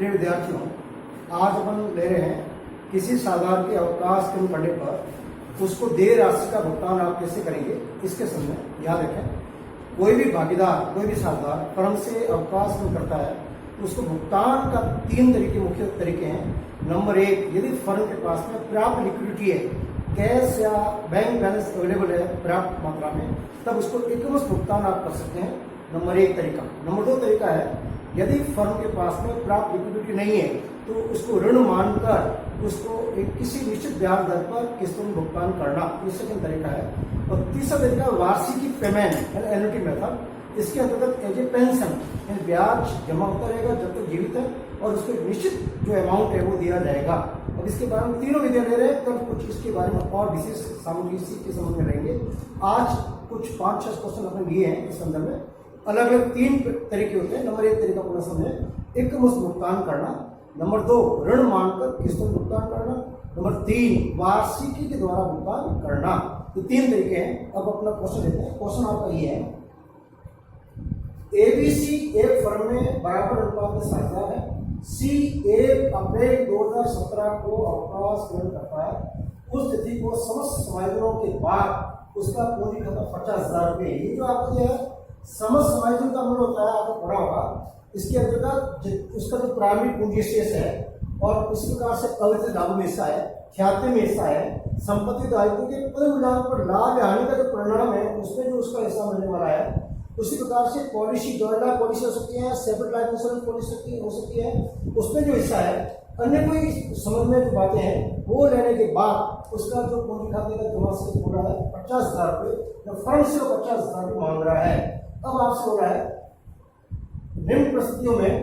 प्रिय विद्यार्थियों, आज अपन ले रहे हैं किसी साधारण के अवकाश कम पड़ने पर उसको देय राशि का भुगतान आप कैसे करेंगे इसके संबंध याद रखें। कोई भी भागीदार, कोई भी साझेदार फर्म से अवकाश कम करता है, उसको भुगतान का 3 तरीके, मुख्य तरीके हैं। नंबर 1, यदि फर्म के पास में पर्याप्त लिक्विडिटी है, कैश या बैंक बैलेंस अवेलेबल है पर्याप्त मात्रा में, तब उसको एकमुश्त भुगतान आप कर सकते हैं। नंबर 1 तरीका। नंबर 2 तरीका है, यदि फर्म के पास में पर्याप्त लिक्विडिटी नहीं है तो उसको ऋण मानकर उसको एक किसी निश्चित ब्याज दर पर किस्तों में भुगतान करना, ये सेकंड तरीका है। और तीसरा तरीका वार्षिकी पेमेंट यानी एन्युटी मेथड। इसके अंतर्गत एज ए पेंशन यानी ब्याज जमा होता रहेगा जब तक जीवित है और उसको एक निश्चित जो अमाउंट है वो दिया जाएगा। अब इसके बारे में तीनों विधियां ले रहे हैं, तब कुछ इसके बारे में और विशेष सामग्री इसी के संबंध में रहेंगे। आज कुछ 5-6 क्वेश्चन अपने लिए हैं इस संदर्भ में। अलग अलग 3 तरीके होते हैं। नंबर 1 तरीका पूरा समझें, एकमुश्त भुगतान करना। नंबर 2, ऋण मानकर किस्तों में भुगतान करना। नंबर 3, वार्षिकी के द्वारा भुगतान करना। तो 3 तरीके हैं। अब अपना क्वेश्चन लेते हैं। क्वेश्चन आपका ये है, एबीसी एक फर्म में बराबर अनुपात में साझेदार है। सी 1 अप्रैल 2017 को अवकाश ग्रहण करता है। उस तिथि को समस्त समायोजनों के बाद उसका पूंजी खाता 50,000 रुपये। ये जो आपको जो है समस्त समायोजन का मूल्य होता है, आपको पढ़ा होगा। इसके अंतर्गत उसका जो प्रारंभिक पूंजी शेष है और इस प्रकार से अवितरित लाभ में हिस्सा है, ख्याति में हिस्सा है, संपत्ति दायित्व के कुल मिलान पर लाभ या हानि का जो परिणाम है उसमें जो उसका हिस्सा मिलने वाला है। उसी प्रकार से पॉलिसी, जॉइंट लाइफ पॉलिसी हो सकती है, सेपरेट लाइफ इंश्योरेंस पॉलिसी हो सकती है, उसमें जो हिस्सा है, अन्य कोई समझ में जो बातें हैं वो लेने के बाद उसका जो पूंजी खाते का जमा से हो रहा है 50,000 रुपये। फर्म से 50,000 रुपये मांग रहा है। अब आपसे हो रहा है निम्न परिस्थितियों में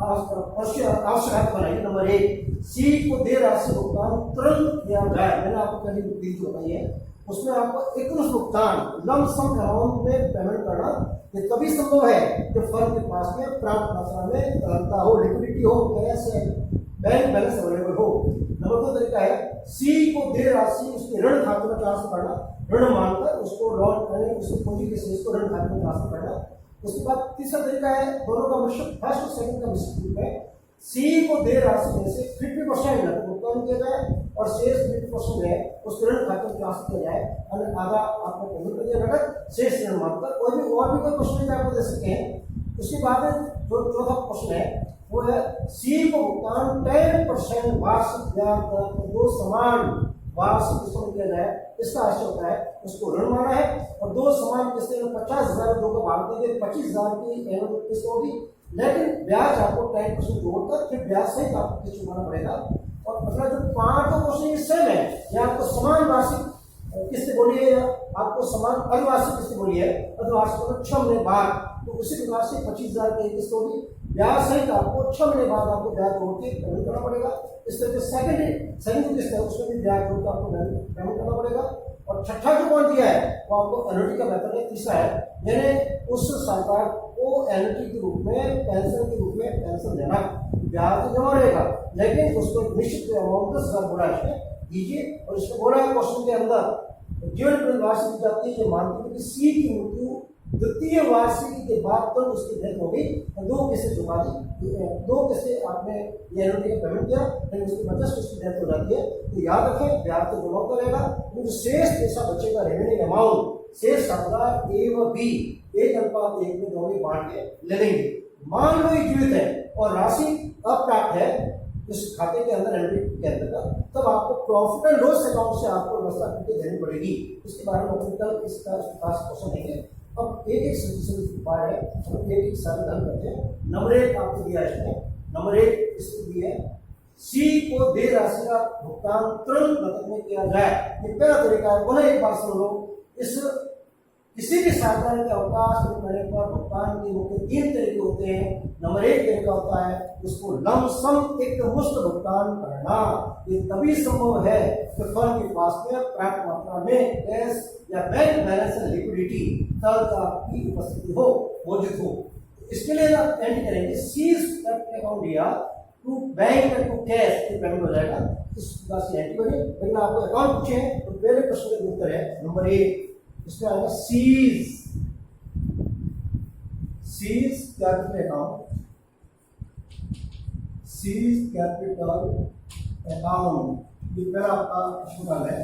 आवश्यक बनाइए। नंबर 1, सी को देय राशि भुगतान तुरंत किया जाए। मैंने आपको पहले विधि बताई है, उसमें आपको एकमुश्त भुगतान लंप सम अमाउंट में पेमेंट करना ये तभी संभव है जब फर्म के पास में पर्याप्त मात्रा में तरलता हो, लिक्विडिटी हो, कैश है, बैंक बैलेंस अवेलेबल हो। नंबर 2 तरीका है, सी को देय राशि उसके ऋण खाते में ट्रांसफर करना, ऋण मानकर उसको लोन करने, उसकी पूंजी के शेष को ऋण खाते में ट्रांसफर करना। उसके बाद तीसरा तरीका है, दोनों का मिश्रण, फर्स्ट और सेकंड का मिश्रण है। सी को देय राशि में से 50% भुगतान किया जाए और शेष 50% है उस ऋण खाते में ट्रांसफर किया जाए। आधा आपको पेमेंट कर दिया नकद, शेष ऋण मानकर। और भी कोई क्वेश्चन आपको दे सकते हैं। उसके बाद जो चौथा क्वेश्चन है वो है, सी को भुगतान 10% वार्षिक ब्याज दर पर 2 समान वार्षिक किस्तों में किया जाए। इसका आशय होता है उसको ऋण माना है और 2 समान किस्तें 50,000 2 का भाग देंगे, 25,000 की एनुअल किस्त होगी, लेकिन ब्याज आपको 10% जोड़कर फिर ब्याज सहित आपको किस्त चुकाना पड़ेगा। और अपना जो 5वां क्वेश्चन ये सेम है, या आपको समान वार्षिक किस्त बोली है या आपको समान अर्धवार्षिक किस्त बोली है। अर्धवार्षिक मतलब 6 महीने बाद, तो उसी प्रकार से 25,000 की किस्त होगी, ब्याज सहित आपको 6 महीने बाद आपको ब्याज जोड़ के पेमेंट करना पड़ेगा। इस तरह से सेकंड किस्त है उसमें भी ब्याज जोड़ के आपको पेमेंट करना पड़ेगा। और छठा जो पॉइंट दिया है वो आपको एन्युटी का मेथड है। तीसरा है, यानी उस सरकार को एन्युटी के रूप में, पेंशन के रूप में पेंशन देना, ब्याज तो जमा रहेगा लेकिन उसको निश्चित अमाउंट 10,000 बोला है दीजिए। और इसमें बोला है क्वेश्चन के अंदर जीवन राशि दी जाती है, ये मानती है कि सी की मृत्यु द्वितीय वार्षिकी के बाद तो उसकी डेथ हो गई और 2 किस्तें चुका दी, 2 किस्तें आपने ये एनुटी का पेमेंट किया, फिर उसकी वजह से उसकी डेथ हो जाती है। तो याद रखें ब्याज तो जमा होता रहेगा, लेकिन शेष पैसा बचेगा, रेवेन्यू अमाउंट शेष साझेदार ए व बी 1:1 में दोनों बांट के ले लेंगे। मान लो ये जीवित है और राशि अप्राप्त है इस खाते के अंदर एनुटी के अंतर्गत, तब आपको प्रॉफिट एंड लॉस अकाउंट से आपको व्यवस्था करके देनी पड़ेगी। इसके बारे में कल इसका क्वेश्चन देंगे। अब एक सजेशन बार है, हम एक सारे धन करते हैं। नंबर 1 आपको दिया है इसमें, नंबर 1 इसमें दिया है, सी को देय राशि का भुगतान तुरंत नकद में किया जाए। ये पहला तरीका है। बोले एक बार सुन लो, इस किसी भी साझेदार के अवकाश करने पर भुगतान के मुख्य 3 तरीके होते हैं। नंबर 1 तरीका होता है उसको लंप सम एकमुश्त भुगतान करना। ये तभी संभव है कि फर्म के पास में पर्याप्त मात्रा में कैश या बैंक बैलेंस लिक्विडिटी तरलता की उपस्थिति हो, मौजूद हो। इसके लिए आप एंट्री करेंगे, सीज अकाउंट दिया to bank to cash payment हो जाएगा। इस प्रकार से एंट्री करें। लेकिन आपको अकाउंट पूछे तो पहले प्रश्न का उत्तर है नंबर 1, इसमें आएगा C's capital account C's capital account, ये पहला आपका शुरुआत है।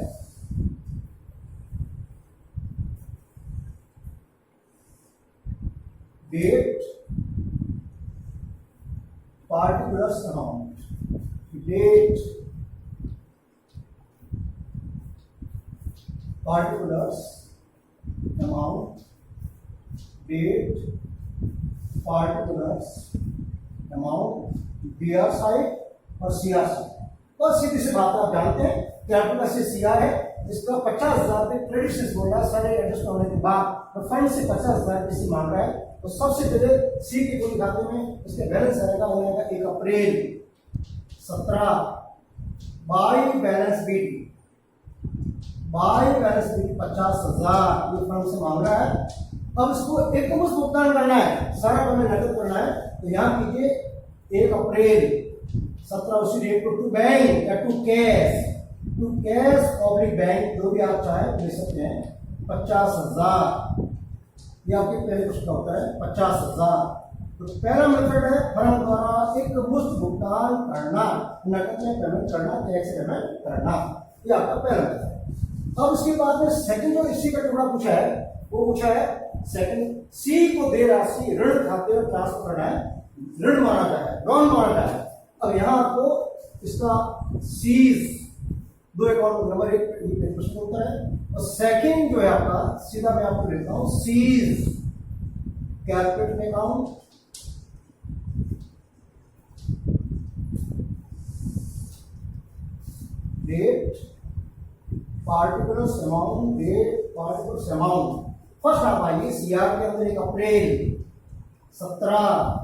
Date particulars amount, date particulars amount, date particulars amount, BR side और CR साइड। तो सीधी सी बात आप जानते हैं कैपिटल से CR है, जिसका 50,000 पे क्रेडिट से बोल रहा है, सारे एडजस्ट होने के बाद तो फंड से 50,000 किसी मांग रहा है। तो सबसे पहले सी के कुल खाते में इसके बैलेंस आएगा, वो आएगा 1 April 17 by balance BT, by balance BT 50,000 ये फंड से मांग रहा है। अब इसको एक मुश्त भुगतान करना है, सारा पेमेंट नकद करना है। तो यहाँ कीजिए 1 अप्रैल 17 उसी डेट को टू बैंक या टू कैश ऑब्लिक बैंक, जो भी आप चाहे ले सकते हैं, 50,000 ये आपके पहले प्रश्न होता है 50,000। तो पहला मेथड है फर्म द्वारा एक मुश्त भुगतान करना, नकद में पेमेंट करना, चेक से पेमेंट करना, ये आपका पहला मेथड है। अब इसके बाद में सेकंड जो इसी का टुकड़ा पूछा है, वो पूछा है सेकंड, सी को दे राशि ऋण खाते में ट्रांसफर करना है, ऋण माना जाए, लॉन माना जाए। अब यहाँ आपको इसका सीज दो अकाउंट नंबर 1 प्रश्न उत्तर है, और सेकंड जो है आपका सीधा मैं आपको लिखता हूं C's capital account, date particulars amount, date particulars amount. First आप आइए सीआर के अंदर 1 अप्रैल 17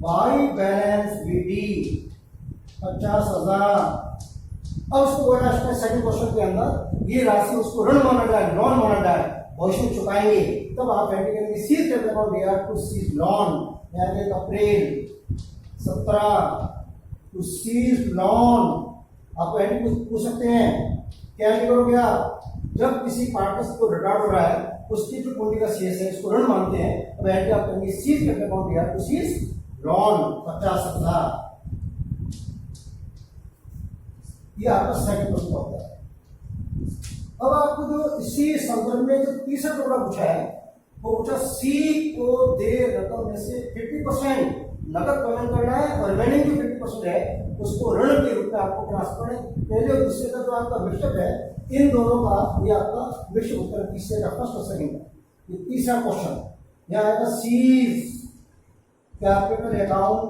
बाई बैलेंस बीडी 50,000। अब उसको बोला है सेकंड क्वेश्चन के अंदर ये राशि उसको ऋण माना जाए, लॉन माना जाए, भविष्य में चुकाएंगे, तब आप एंट्री करेंगे C's capital account dare to C's loan, यानी 1 अप्रैल 17 टू सीज लॉन। आप एंट्री पूछ सकते हैं, क्या एंट्री करोगे आप? जब किसी पार्टी को रिटार्ड हो रहा है, उसकी जो पूंजी का शेष है इसको ऋण मानते हैं, तो एंट्री आप करेंगे C's capital account dare to C's loan 50,000। ये आपका सेकंड प्रश्न होता है। अब आपको जो इसी संदर्भ में जो तीसरा टुकड़ा पूछा है, वो पूछा सी को दे रकम में से 50% नकद पेमेंट करना है और रिमेनिंग जो 50% है उसको ऋण के रूप में आपको ट्रांसफर है। पहले और दूसरे का जो आपका मिश्रण है, इन दोनों का ये आपका विश्व उत्तर तीसरे का फर्स्ट और सेकंड का। ये तीसरा क्वेश्चन यहाँ आएगा C's capital account,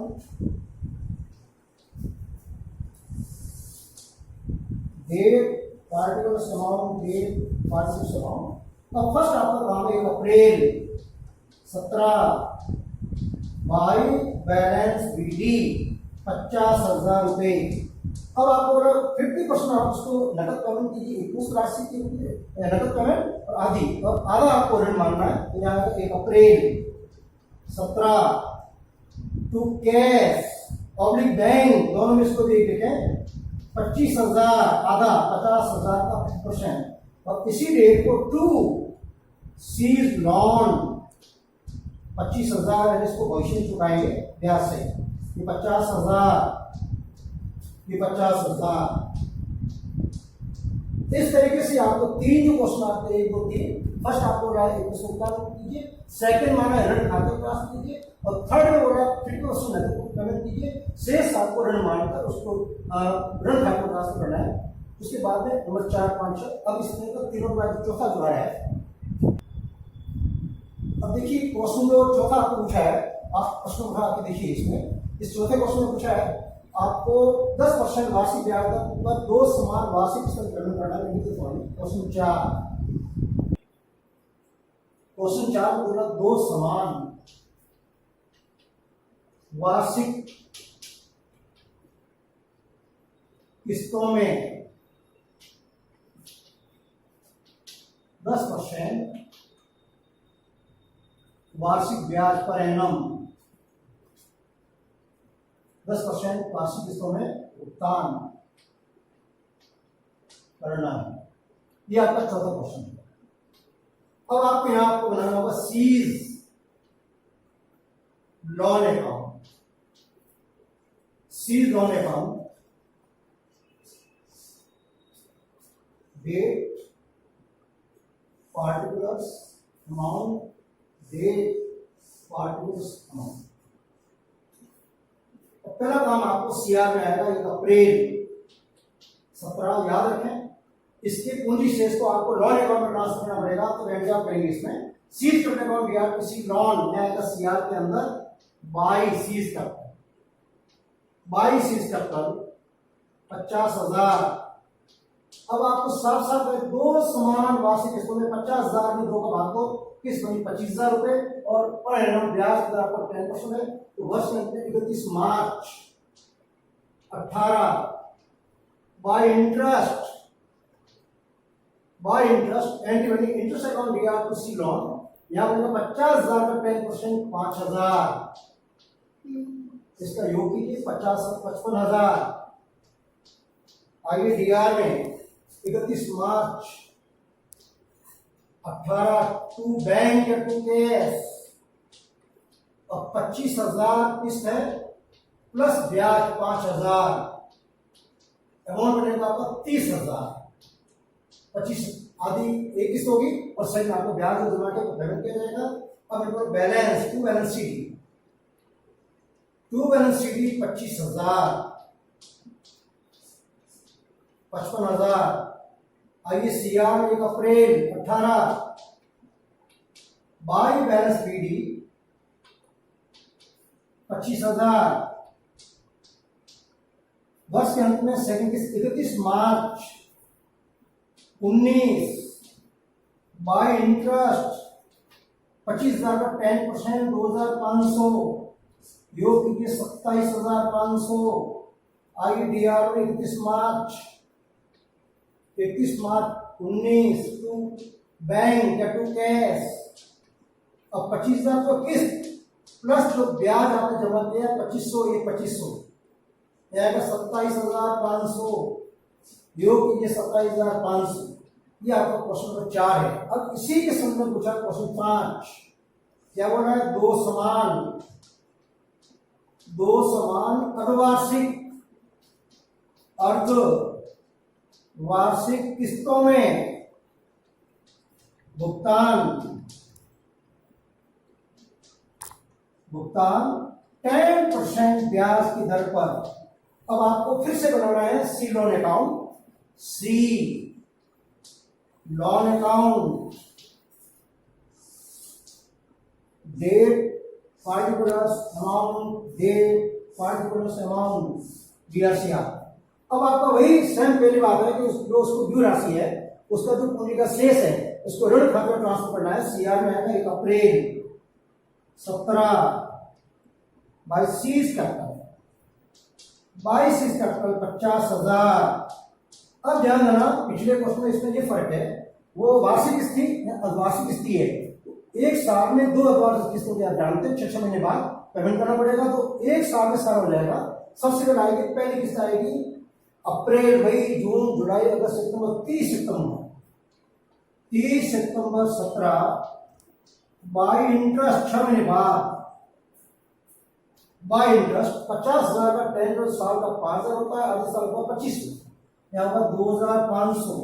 date particulars amount, date particulars amount. अब फर्स्ट आपका काम है 1 अप्रैल 17 बाई बैलेंस बीडी 50,000 रुपए। अब आपको 50% आप उसको नकद पेमेंट कीजिए, उस राशि की नकद पेमेंट और आधी, और आधा आपको ऋण मानना है। तो यहाँ 1 April 17 to cash oblique bank, दोनों में इसको देख देखें 25,000 आधा, 50,000 का 50%, और इसी डेट को टू सीज लॉन 25,000 इसको भविष्य में चुकाएंगे ब्याज से, ये 50,000, ये 50,000। इस तरीके से आपको 3 जो क्वेश्चन आते हैं, 1 2 3, फर्स्ट आपको रहा है एक भुगतान कीजिए, सेकंड माना है ऋण खाते ट्रांसफर कीजिए, और थर्ड में बोला 50% नकद पेमेंट कीजिए, शेष आपको ऋण मानकर उसको ऋण खाते ट्रांसफर करना है। उसके बाद में नंबर 4 5 अब इसमें तो तीनों का चौथा जो है, अब देखिए क्वेश्चन जो चौथा आपको पूछा है, आप प्रश्न उठा के देखिए। इसमें इस चौथे क्वेश्चन में पूछा है आपको 10% वार्षिक ब्याज दर पर 2 समान वार्षिक किस्त पेमेंट करना है। क्वेश्चन 4 बोला 2 समान वार्षिक किस्तों में 10% वार्षिक ब्याज पर एनम, 10% वार्षिक किस्तों में भुगतान करना है। ये आपका चौथा क्वेश्चन है। अब आपको यहां आपको बनाना होगा C's loan account, C's on account, date, particulars, amount, date, particulars, amount। तो पहला काम आपको सीआर में आएगा, एक अप्रैल 17 याद रखें। इसके पूंजी शेष को आपको लॉन अकाउंट में ट्रांसफर करना पड़ेगा, तो रेंज आप करेंगे इसमें सीज करने account we are to C loan में आएगा सीआर के अंदर by C's capital, by C's capital 50,000। अब आपको साफ साफ दो समान वार्षिक किस्तों में 50,000 में 2 का भाग दो, किस्त बनी 25,000 रुपए और पर एनम ब्याज दर आपका 10% है। तो वर्ष के अंत में 31 March 18 by interest and interest account we are to C loan, यहाँ बनेगा 50,000 का 10% 5,000, इसका योग कीजिए 55,000। आगे डीआर में 31 March 18 to bank to cash और 25,000 किस्त है प्लस ब्याज 5,000, अमाउंट बनेगा आपका 30,000। 25 आधी एक किस्त होगी और सही में आपको ब्याज जमा के पेमेंट किया जाएगा। अब मेरे पास बैलेंस टू बैलेंस शीट 25,000, 55,000। आइए सीआर में 1 अप्रैल 18 बाई बैलेंस पीडी 25,000। वर्ष के अंत में सेकंड किस्त 31 मार्च 19 बाई इंटरेस्ट 25,000 का 10% 2,500, योग कीजिए 27,500। आगे डीआर में 31 मार्च 19 टू बैंक टू कैश और 25,000 तो किस्त प्लस जो ब्याज आपने जमा किया 2,500, ये 2,500 आएगा 27,500, योग कीजिए 27,500। ये आपका क्वेश्चन नंबर 4 है। अब इसी के संबंध में पूछा क्वेश्चन 5, क्या बोल रहा है? दो समान अर्धवार्षिक किस्तों में भुगतान 10% ब्याज की दर पर। अब आपको फिर से बनाना है C loan account, C loan account, date particulars amount DRCR. अब आपका वही सेम पहली बात है कि जो उसको ड्यू राशि है उसका जो पूंजी का शेष है उसको ऋण खाते में ट्रांसफर करना है। सीआर में आएगा 1 अप्रैल 17 बाई सीज कैपिटल 50,000। अब ध्यान देना पिछले क्वेश्चन में इसमें ये फर्क है, वो वार्षिक किस्ती या अर्धवार्षिक किस्ती है। तो एक साल में 2 अर्धवार्षिक किस्तों की आप जानते हैं 6 महीने बाद पेमेंट करना पड़ेगा, तो एक साल में सारा हो जाएगा। सबसे पहले आएगी पहली किस्त आएगी अप्रैल, मई, जून, जुलाई, अगस्त, सितंबर 30 सितंबर 17 बाई इंटरेस्ट 6 महीने बाद बाई इंटरेस्ट 50,000 का 10 साल का 5,000 होता है, आधे साल का 25, यहाँ होगा 2,500।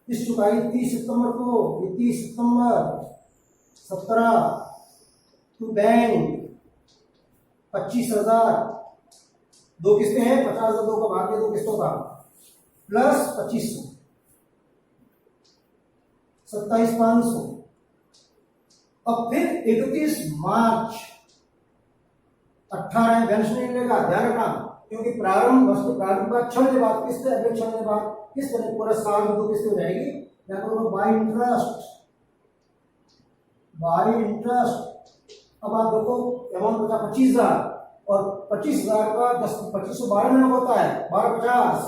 इस चुकाई 30 सितंबर को, 30 सितंबर 17 टू बैंक 25,000, 2 किस्तें हैं 50,000 2 का भाग 2 किस्तों का प्लस 2,500 27,500। अब फिर 31 मार्च 18 बैलेंस नहीं मिलेगा, ध्यान रखना, क्योंकि प्रारंभ वर्ष के प्रारंभ बाद 6 महीने बाद किस्त, अगले 6 महीने बाद किस्त, पूरा साल में 2 किस्तें हो जाएगी। यहाँ पर बाई इंटरेस्ट। अब आप देखो अमाउंट बचा 25,000 और 25,000 का 2500 12 महीना होता है 1250,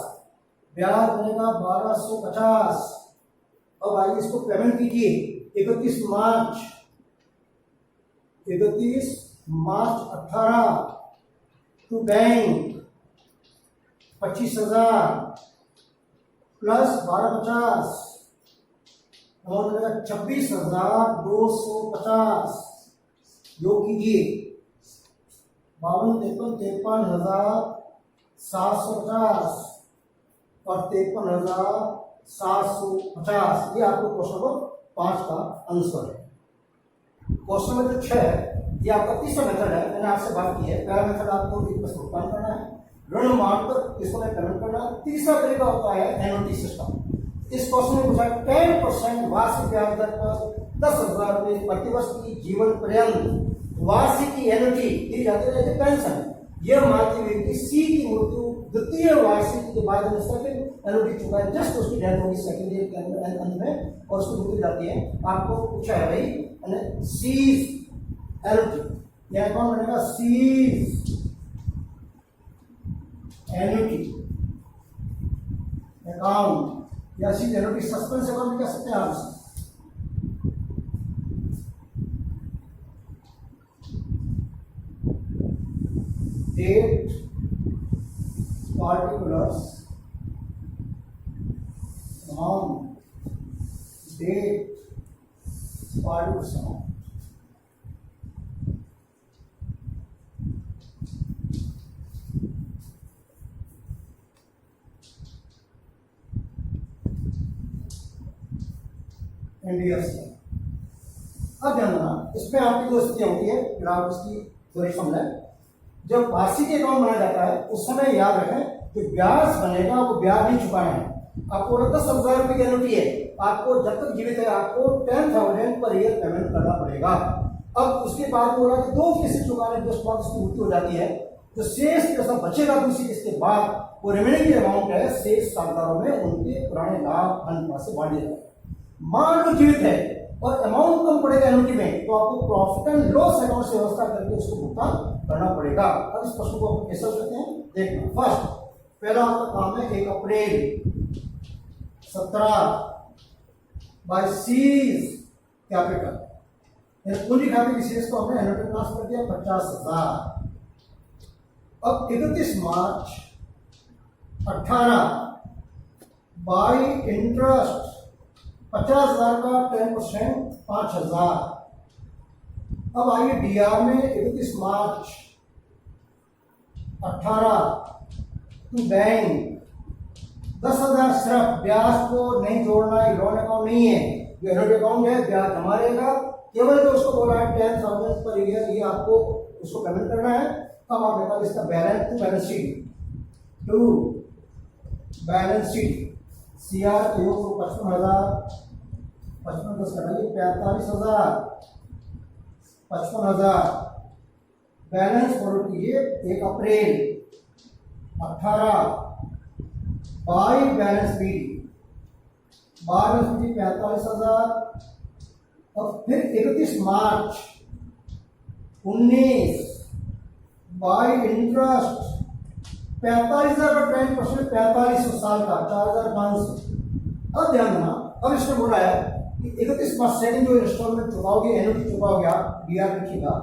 ब्याज बनेगा 1,250। अब आइए इसको पेमेंट कीजिए 31 March 18 to bank 25,000 plus 1250, amount बनेगा 26,250, योग कीजिए 53,750 और 53,750, ये आपको क्वेश्चन नंबर 5 का आंसर है। क्वेश्चन नंबर 6 है, ये आपका तीसरा मेथड है, मैंने आपसे बात की है। पहला मेथड आपको इक्वल भुगतान करना है, ऋण मानकर इसको पेमेंट करना। तीसरा तरीका होता है एनुटी सिस्टम। इस क्वेश्चन में पूछा 10% वार्षिक ब्याज दर पर 10,000 रुपये प्रतिवर्ष की जीवन पर्यंत वार्षिक की एनुटी दी जाती है, पेंशन। यह मानते हुए कि सी की मृत्यु द्वितीय वार्षिक के बाद सेकंड एनुटी चुका है, जस्ट उसकी डेथ होगी सेकंड ईयर के अंत में और उसको मृत्यु जाती है। आपको पूछा है भाई सीज एनुटी, यह कौन बनेगा? सीज एनुटी अकाउंट या सीज एनुटी सस्पेंस अकाउंट कह सकते हैं आप। Date particulars amount, date particulars amount, NDFC। अब जानना इसमें आपकी दो स्थितियां होती है, फिर आप इसकी थोड़ी समझें। जब वार्षिक अकाउंट बनाया जाता है उस समय याद रखें कि ब्याज बनेगा वो ब्याज नहीं चुकाना है। आपको 10,000 रुपये की एनुटी है, आपको जब तक जीवित है आपको 10,000 पर ईयर पेमेंट करना पड़ेगा। अब उसके बाद बोला कि 2 किस्त चुकाने के बाद उसकी मृत्यु हो जाती है, तो शेष पैसा बचेगा दूसरी किस्त के बाद, वो रिमेनिंग अमाउंट है शेष साझेदारों में उनके पुराने लाभ अनुपात से बांट दिया। मान लो जीवित है और अमाउंट कम पड़ेगा एनुटी में, तो आपको प्रॉफिट एंड लॉस अकाउंट से व्यवस्था करके उसको भुगतान करना पड़ेगा। अब इस प्रश्न को आप कैसे करते हैं देखना। फर्स्ट पहला आपका काम है 1 अप्रैल 17 बाय सीज कैपिटल, पूंजी खाते की शेष को हमने एनुटी ट्रांसफर किया 50,000। अब 31 मार्च 18 बाय इंटरेस्ट 50,000 का 10% 5,000। अब आइए डीआर में 31 मार्च 18 टू बैंक 10,000 सिर्फ, ब्याज को नहीं जोड़ना है, लोन अकाउंट नहीं है, जो एनुटी अकाउंट है ब्याज जमा रहेगा, केवल जो उसको बोला है 10,000 पर ईयर ये आपको उसको पेमेंट करना है। अब आप देखा इसका balance to balance sheet, to balance sheet CR के 55,000 55 10 कटाइए 45,000 55,000 बैलेंस फॉरवर्ड कीजिए 1 अप्रैल 18 बाई बैलेंस बी 45,000 और फिर 31 मार्च 19 बाई इंटरेस्ट 45,000 का 10% 4500 साल का 4,500। अब ध्यान देना, अब इसमें बोला है कि 31 मार्च सेकंड जो इंस्टॉलमेंट चुकाओगे एनुटी चुकाओगे आप, डीआर लिखिएगा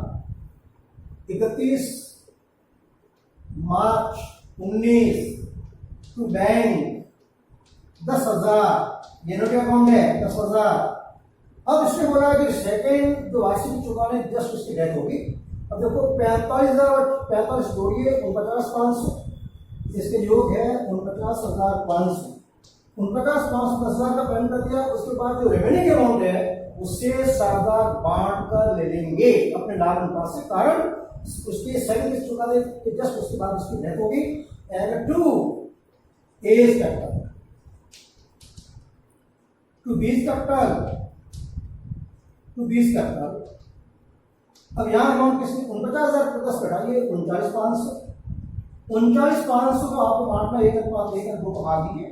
31 मार्च 19 टू बैंक 10,000, एनुटी अकाउंट है 10,000। अब इसमें बोला कि सेकंड जो वार्षिक चुकाने जस्ट उसकी डेथ होगी। अब देखो 45,000 और 45 जोड़िए 49,500, इसके योग है 49,500। 49,500 10,000 का पेमेंट कर दिया, उसके बाद जो रेवेन्यू अमाउंट है उससे साझेदार बांट कर ले लेंगे अपने लाभ अनुपात से, कारण उसके सेकंड किस्त चुका दे जस्ट उसके बाद उसकी डेथ होगी। And to A's capital to B's capital to B's capital. अब यहाँ अमाउंट किसने 49,000 को 10 घटाइए 39,500, 39,500 को आपको बांटना 1:2 को भाग दीजिए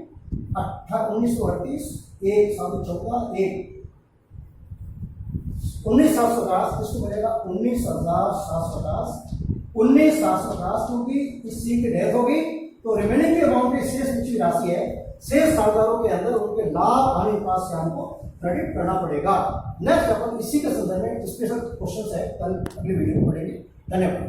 1938 1 7 14 1 19,750 किसको मिलेगा 19,750 19,750, क्योंकि इसी की डेथ होगी तो रिमेनिंग की अमाउंट की शेष बची राशि है, शेष साझेदारों के अंदर उनके लाभ हानि अनुपात से हमको क्रेडिट करना पड़ेगा। नेक्स्ट अपन इसी के संदर्भ में स्पेशल क्वेश्चन है, कल अगली वीडियो में पढ़ेंगे। धन्यवाद।